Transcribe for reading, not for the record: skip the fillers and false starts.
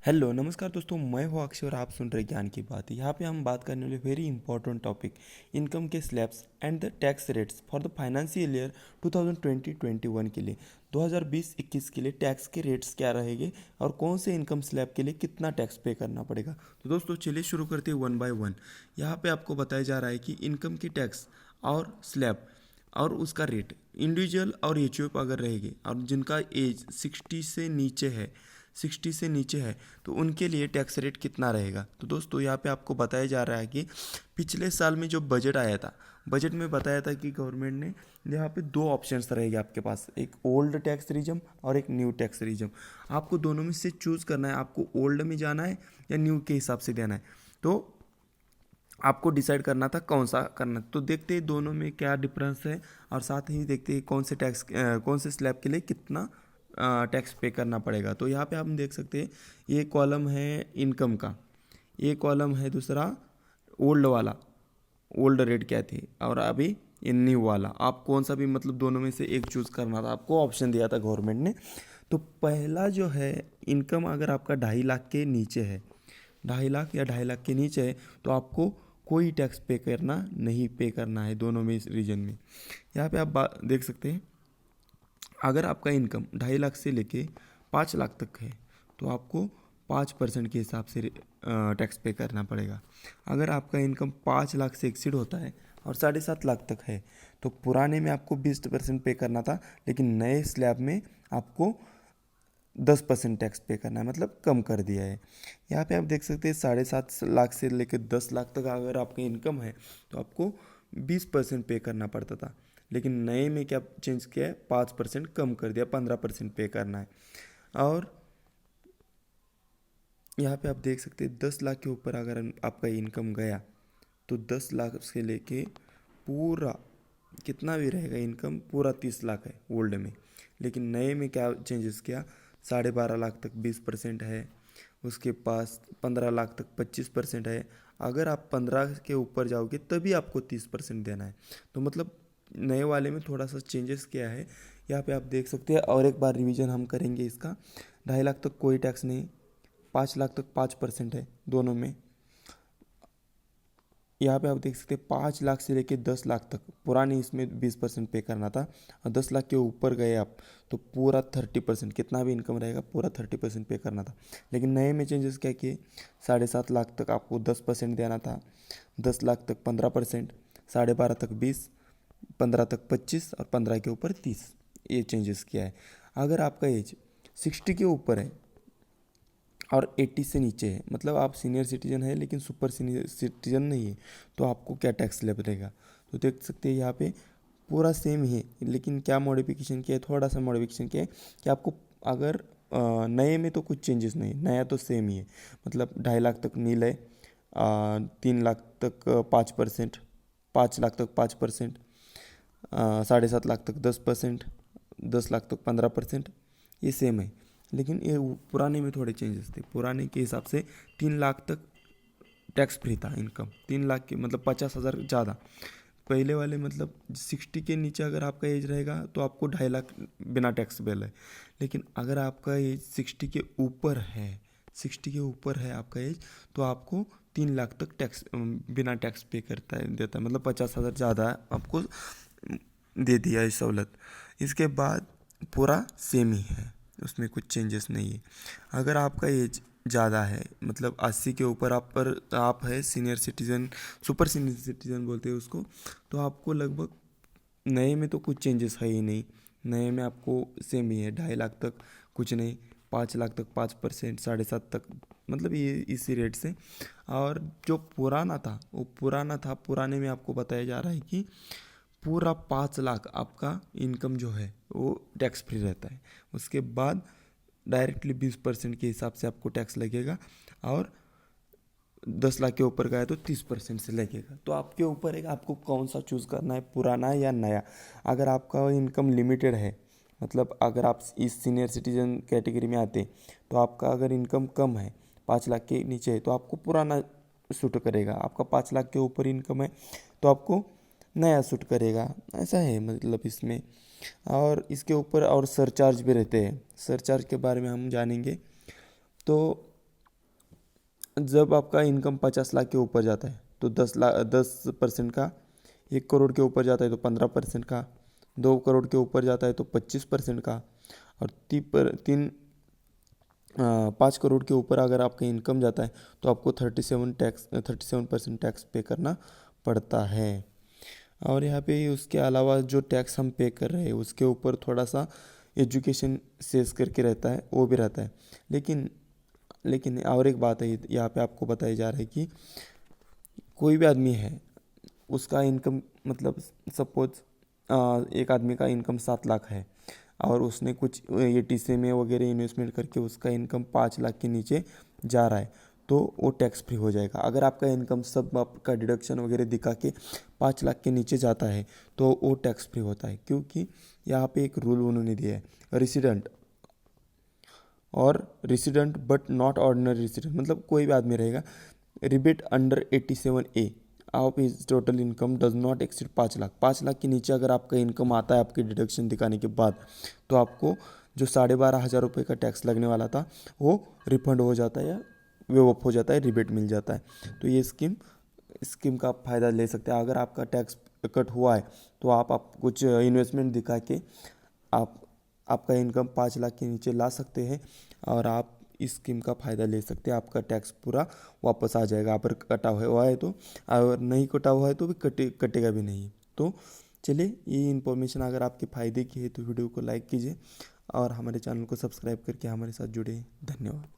Hello नमस्कार दोस्तों, मैं हूं अक्षय और आप सुन रहे ज्ञान की बात। यहाँ पे हम बात करने वाले वेरी इंपॉर्टेंट टॉपिक इनकम के slabs and the tax rates for the financial year 2020-21 के लिए 2020-21 के लिए टैक्स के रेट्स क्या रहेंगे और कौन से इनकम स्लैब के लिए कितना टैक्स पे करना पड़ेगा। तो दोस्तों चलिए शुरू करते हैं वन बाय वन। यहाँ पे आपको बताया जा रहा है कि इनकम की टैक्स और स्लैब और उसका रेट इंडिविजुअल और एचयूएफ अगर रहेगी और जिनका एज 60 से नीचे है तो उनके लिए टैक्स रेट कितना रहेगा। तो दोस्तों यहाँ पे आपको बताया जा रहा है कि पिछले साल में जो बजट आया था, बजट में बताया था कि गवर्नमेंट ने यहाँ पे दो ऑप्शंस रहेंगे आपके पास, एक ओल्ड टैक्स रिजम और एक न्यू टैक्स रिजम। आपको दोनों में से चूज़ करना है, आपको ओल्ड में जाना है या न्यू के हिसाब से देना है। तो आपको डिसाइड करना था कौन सा करना। तो देखते हैं दोनों में क्या डिफरेंस है और साथ ही देखते हैं कौन से स्लैब के लिए कितना टैक्स पे करना पड़ेगा। तो यहाँ पे हम देख सकते हैं ये कॉलम है इनकम का, ये कॉलम है दूसरा ओल्ड वाला, ओल्ड रेट क्या थे और अभी ये न्यू वाला। आप कौन सा भी मतलब दोनों में से एक चूज़ करना था, आपको ऑप्शन दिया था गवर्नमेंट ने। तो पहला जो है इनकम अगर आपका 2.5 लाख के नीचे है, 2.5 लाख या 2.5 लाख के नीचे है तो आपको कोई टैक्स पे करना नहीं पे करना है दोनों में इस रीजन में। यहाँ पे आप देख सकते हैं अगर आपका इनकम 2.5 लाख से लेके 5 लाख तक है तो आपको 5% के हिसाब से टैक्स पे करना पड़ेगा। अगर आपका इनकम 5 लाख से एक्सीड होता है और 7.5 लाख तक है तो पुराने में आपको 20% पे करना था, लेकिन नए स्लैब में आपको 10% टैक्स पे करना है, मतलब कम कर दिया है। यहाँ पे आप देख सकते हैं 7.5 लाख से लेकर 10 लाख तक अगर आपकी इनकम है तो आपको 20% पे करना पड़ता था, लेकिन नए में क्या चेंज किया है, 5% कम कर दिया, 15% पे करना है। और यहाँ पे आप देख सकते हैं 10 लाख के ऊपर अगर आपका इनकम गया तो 10 लाख से लेके पूरा कितना भी रहेगा इनकम, पूरा 30 लाख है ओल्ड में। लेकिन नए में क्या चेंजेस किया, 12.5 लाख तक 20% है, उसके पास 15 लाख तक 25% है। अगर आप 15 के ऊपर जाओगे तभी आपको 30% देना है। तो मतलब नए वाले में थोड़ा सा चेंजेस किया है। यहाँ पे आप देख सकते हैं और एक बार रिवीजन हम करेंगे इसका। 2.5 लाख तक कोई टैक्स नहीं, 5 लाख तक 5% है दोनों में। यहाँ पे आप देख सकते हैं 5 लाख से लेके 10 लाख तक पुरानी इसमें 20% पे करना था, और 10 लाख के ऊपर गए आप तो पूरा 30%, कितना भी इनकम रहेगा पूरा 30% पे करना था। लेकिन नए में चेंजेस क्या किए, 7.5 लाख तक आपको 10% देना था, 10 लाख तक 15%, 12.5 तक 20, 15 तक 25 और 15 के ऊपर 30, ये चेंजेस किया है। अगर आपका एज 60 के ऊपर है और 80 से नीचे है, मतलब आप सीनियर सिटीजन है लेकिन सुपर सीनियर सिटीजन नहीं है, तो आपको क्या टैक्स स्लैब रहेगा। तो देख सकते हैं यहाँ पे पूरा सेम ही है, लेकिन क्या मॉडिफिकेशन किया है, थोड़ा सा मॉडिफिकेशन किया है कि आपको अगर नए में तो कुछ चेंजेस नहीं, नया तो सेम ही है। मतलब 2.5 लाख तक नील है, 3 लाख तक 5%, 5 लाख तक 5%, 7.5 लाख तक 10%, 10 लाख तक 15%, ये सेम है। लेकिन ये पुराने में थोड़े चेंजेस थे। पुराने के हिसाब से 3 लाख तक टैक्स फ्री था इनकम, 3 लाख के मतलब 50,000 ज़्यादा। पहले वाले मतलब 60 के नीचे अगर आपका एज रहेगा तो आपको 2.5 लाख बिना टैक्सेबल है। लेकिन अगर आपका एज 60 के ऊपर है, 60 के ऊपर है आपका एज, तो आपको 3 लाख तक टैक्स बिना टैक्स पे करता है, देता है, मतलब 50,000 ज़्यादा आपको दे दिया है सहूलत। इसके बाद पूरा सेम ही है, उसमें कुछ चेंजेस नहीं है। अगर आपका एज ज़्यादा है, मतलब 80 के ऊपर आप है senior citizen, super senior citizen बोलते हैं उसको, तो आपको लगभग नए में तो कुछ चेंजेस है ही नहीं। नए में आपको सेम ही है, 2.5 लाख तक कुछ नहीं, 5 लाख तक 5%, 7.5 तक, मतलब ये इसी रेट से। और जो पुराना था वो पुराना था, पुराने में आपको बताया जा रहा है कि पूरा 5 लाख आपका इनकम जो है वो टैक्स फ्री रहता है। उसके बाद डायरेक्टली 20% के हिसाब से आपको टैक्स लगेगा, और 10 लाख के ऊपर गया तो 30% से लगेगा। तो आपके ऊपर है कि आपको कौन सा चूज़ करना है, पुराना या नया। अगर आपका इनकम लिमिटेड है, मतलब अगर आप इस सीनियर सिटीजन कैटेगरी में आते तो आपका अगर इनकम कम है, 5 लाख के नीचे है, तो आपको पुराना सूट करेगा। आपका 5 लाख के ऊपर इनकम है तो आपको नया सूट करेगा, ऐसा है मतलब इसमें। और इसके ऊपर और सरचार्ज भी रहते हैं, सरचार्ज के बारे में हम जानेंगे। तो जब आपका इनकम 50 लाख के ऊपर जाता है तो 10% का, 1 करोड़ के ऊपर जाता है तो 15% का, 2 करोड़ के ऊपर जाता है तो 25% का, और 5 करोड़ के ऊपर अगर आपका इनकम जाता है तो आपको 37% टैक्स पे करना पड़ता है। और यहाँ पे उसके अलावा जो टैक्स हम पे कर रहे हैं उसके ऊपर थोड़ा सा एजुकेशन सेस करके रहता है, वो भी रहता है। लेकिन लेकिन और एक बात है, यहाँ पे आपको बताया जा रहा है कि कोई भी आदमी है, उसका इनकम मतलब सपोज एक आदमी का इनकम 7 लाख है और उसने कुछ ये टीसे में वगैरह इन्वेस्टमेंट करके उसका इनकम 5 लाख के नीचे जा रहा है तो वो टैक्स फ्री हो जाएगा। अगर आपका इनकम सब आपका डिडक्शन वगैरह दिखा के 5 लाख के नीचे जाता है तो वो टैक्स फ्री होता है, क्योंकि यहाँ पे एक रूल उन्होंने दिया है, resident but not ordinary resident, मतलब कोई भी आदमी रहेगा, रिबेट अंडर 87A आप is total income does not exceed 5 lakh. 5 lakh के नीचे अगर आपका इनकम आता है आपकी डिडक्शन दिखाने के बाद, तो आपको जो 12,500 रुपये का टैक्स लगने वाला था वो रिफंड हो जाता है या वेव ऑफ हो जाता है, रिबेट मिल जाता है। तो ये स्कीम का आप फ़ायदा ले सकते हैं। अगर आपका टैक्स कट हुआ है तो आप कुछ इन्वेस्टमेंट दिखा के आप आपका इनकम 5 लाख के नीचे ला सकते हैं और आप इस स्कीम का फ़ायदा ले सकते हैं। आपका टैक्स पूरा वापस आ जाएगा अगर कटा हुआ है तो, और नहीं कटा हुआ है तो भी कटेगा भी नहीं। तो चलिए, ये इन्फॉर्मेशन अगर आपके फ़ायदे की है तो वीडियो को लाइक कीजिए और हमारे चैनल को सब्सक्राइब करके हमारे साथ जुड़े। धन्यवाद।